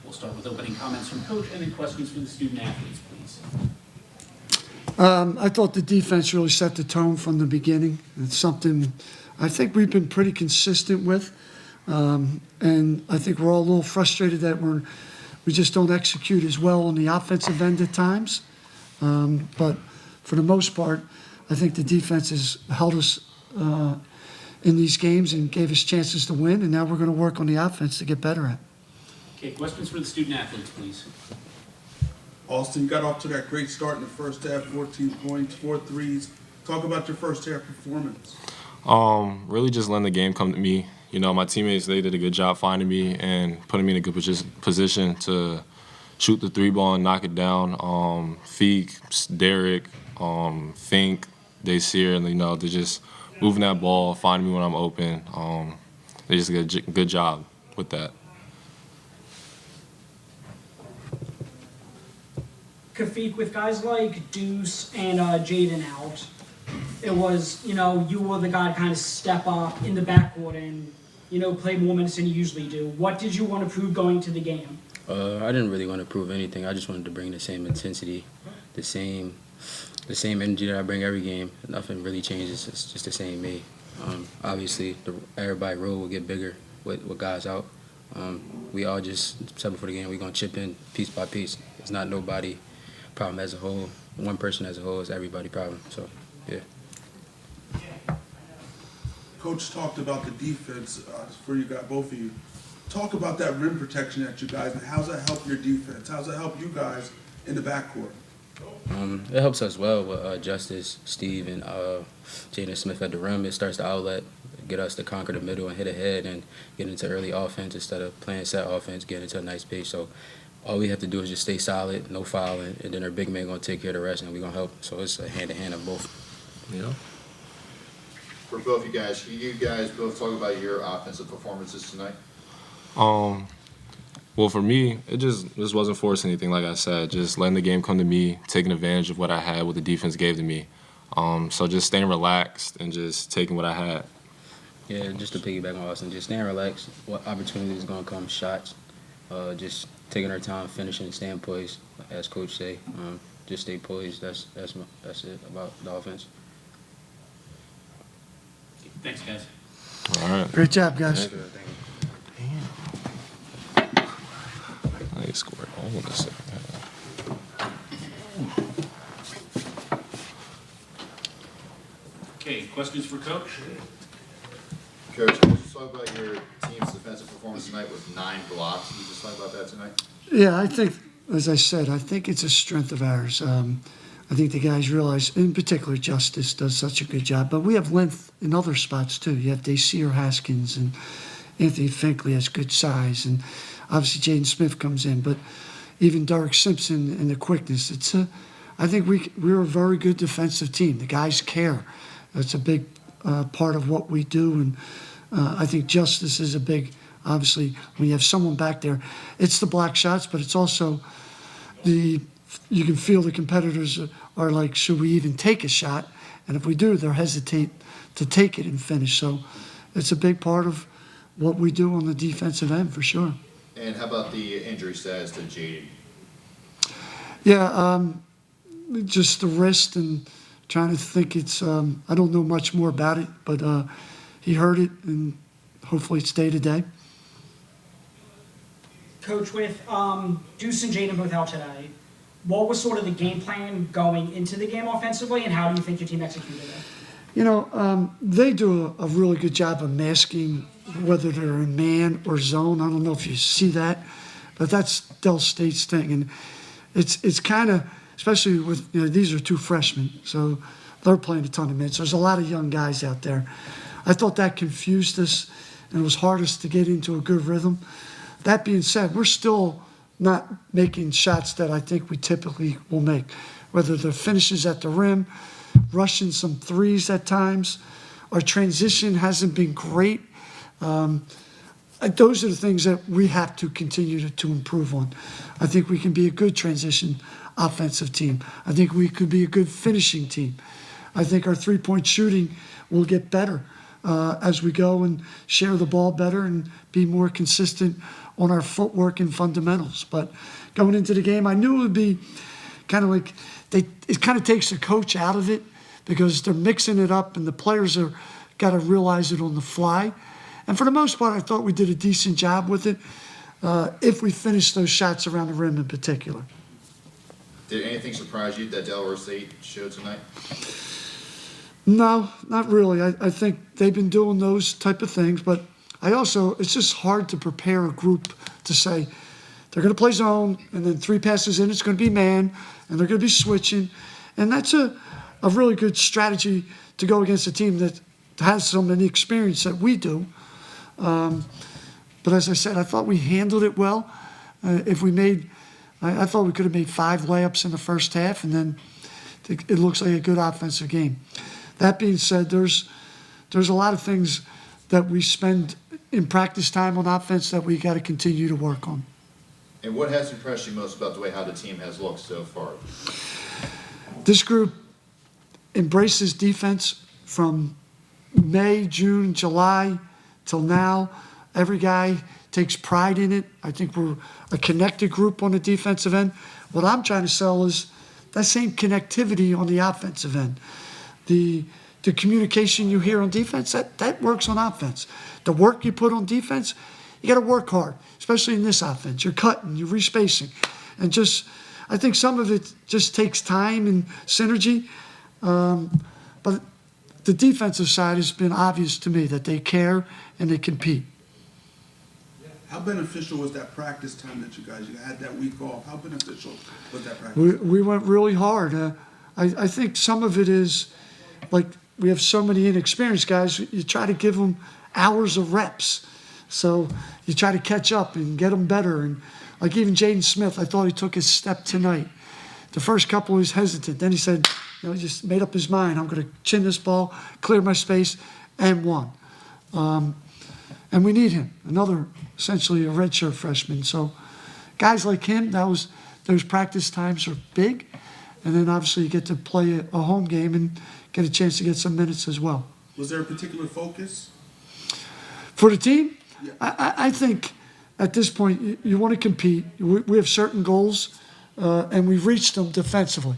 We'll start with opening comments from Coach and then questions from the student athletes, please. I thought the defense really set the tone from the beginning. It's something I think we've been pretty consistent with. And I think we're all a little frustrated that we just don't execute as well on the offensive end at times. But for the most part, I think the defense has held us in these games and gave us chances to win, and now we're going to work on the offense to get better at. Okay, questions for the student athletes, please. Austin, you got off to that great start in the first half, 14 points, 4 threes. Talk about your first half performance. Really just letting the game come to me. You know, my teammates, they did a good job finding me and putting me in a good position to shoot the three ball and knock it down. Feek, Derek, Fink, Dacier, and, you know, they're just moving that ball, finding me when I'm open. They just did a good job with that. Kafik, with guys like Deuce and Jaden out, it was, you know, you were the guy to kind of step up in the backcourt and, you know, play more minutes than you usually do. What did you want to prove going to the game? I didn't really want to prove anything. I just wanted to bring the same intensity, the same energy that I bring every game. Nothing really changes. It's just the same me. Obviously, everybody's role will get bigger with guys out. We all just said before the game, we're going to chip in piece by piece. It's not nobody problem as a whole. One person as a whole is everybody problem. So, yeah. Coach talked about the defense for you guys, both of you. Talk about that rim protection that you guys, and how's that help your defense? How's that help you guys in the backcourt? It helps us well with Justice, Steve, and Jaden Smith at the rim. It starts the outlet, get us to conquer the middle and hit ahead and get into early offense instead of playing set offense, get into a nice pace. So all we have to do is just stay solid, no fouling, and then our big man going to take care of the rest, and we're going to help. So it's a hand-to-hand of both. Yeah. For both you guys, can you guys both talk about your offensive performances tonight? Well, for me, it just wasn't forcing anything, like I said. Just letting the game come to me, taking advantage of what I had, what the defense gave to me. So just staying relaxed and just taking what I had. Yeah, just to piggyback on Austin, just staying relaxed. What opportunities going to come, shots. Just taking our time, finishing, staying poised, as Coach say. Just stay poised. That's it about the offense. Thanks, guys. All right. Great job, guys. They scored all in the second half. Okay, questions for Coach? Coach, can you just talk about your team's defensive performance tonight with 9 blocks? Can you just talk about that tonight? Yeah, I think, as I said, I think it's a strength of ours. I think the guys realize, in particular, Justice does such a good job. But we have length in other spots, too. You have Dacier Haskins and Anthony Finkley has good size. And obviously, Jaden Smith comes in. But even Derek Simpson and the quickness. I think we're a very good defensive team. The guys care. That's a big part of what we do. And I think Justice is a big, obviously, when you have someone back there, it's the block shots, but it's also you can feel the competitors are like, should we even take a shot? And if we do, they'll hesitate to take it and finish. So it's a big part of what we do on the defensive end, for sure. And how about the injury status to Jaden? Yeah, just the wrist and trying to think it's, I don't know much more about it, but he heard it and hopefully it's day to day. Coach, with Deuce and Jaden both out today, what was sort of the game plan going into the game offensively, and how do you think your team executed it? You know, they do a really good job of masking whether they're in man or zone. I don't know if you see that, but that's Del State's thing. And it's kind of, especially with, you know, these are 2 freshmen, so they're playing a ton of minutes. There's a lot of young guys out there. I thought that confused us, and it was hardest to get into a good rhythm. That being said, we're still not making shots that I think we typically will make, whether they're finishes at the rim, rushing some threes at times. Our transition hasn't been great. Those are the things that we have to continue to improve on. I think we can be a good transition offensive team. I think we could be a good finishing team. I think our three-point shooting will get better as we go and share the ball better and be more consistent on our footwork and fundamentals. But going into the game, I knew it would be kind of like it kind of takes the coach out of it because they're mixing it up and the players are got to realize it on the fly. And for the most part, I thought we did a decent job with it if we finished those shots around the rim in particular. Did anything surprise you that Delaware State showed tonight? No, not really. I think they've been doing those type of things, but it's just hard to prepare a group to say they're going to play zone and then 3 passes in, it's going to be man, and they're going to be switching. And that's a really good strategy to go against a team that has some of the experience that we do. But as I said, I thought we handled it well. I thought we could have made 5 layups in the first half, and then it looks like a good offensive game. That being said, there's a lot of things that we spend in practice time on offense that we got to continue to work on. And what has impressed you most about the way how the team has looked so far? This group embraces defense from May, June, July till now. Every guy takes pride in it. I think we're a connected group on the defensive end. What I'm trying to sell is that same connectivity on the offensive end. The communication you hear on defense, that works on offense. The work you put on defense, you got to work hard, especially in this offense. You're cutting, you're respacing. And I think some of it just takes time and synergy. But the defensive side has been obvious to me that they care and they compete. How beneficial was that practice time that you had that week off? How beneficial was that practice? We went really hard. I think some of it is like we have so many inexperienced guys, you try to give them hours of reps. So you try to catch up and get them better. And like even Jaden Smith, I thought he took his step tonight. The first couple he was hesitant. Then he said, he just made up his mind. I'm going to chin this ball, clear my space, and won. And we need him, essentially a redshirt freshman. So guys like him, those practice times are big. And then obviously you get to play a home game and get a chance to get some minutes as well. Was there a particular focus? For the team, Yeah. I think at this point you want to compete. We have certain goals, and we've reached them defensively.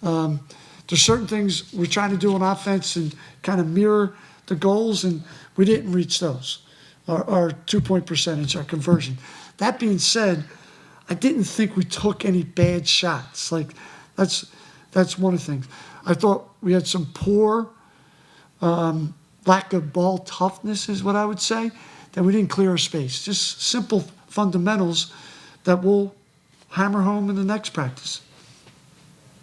There's certain things we're trying to do on offense and kind of mirror the goals, and we didn't reach those. Our 2-point percentage, our conversion. That being said, I didn't think we took any bad shots. Like that's one of the things. I thought we had some poor lack of ball toughness is what I would say, that we didn't clear our space. Just simple fundamentals that we'll hammer home in the next practice.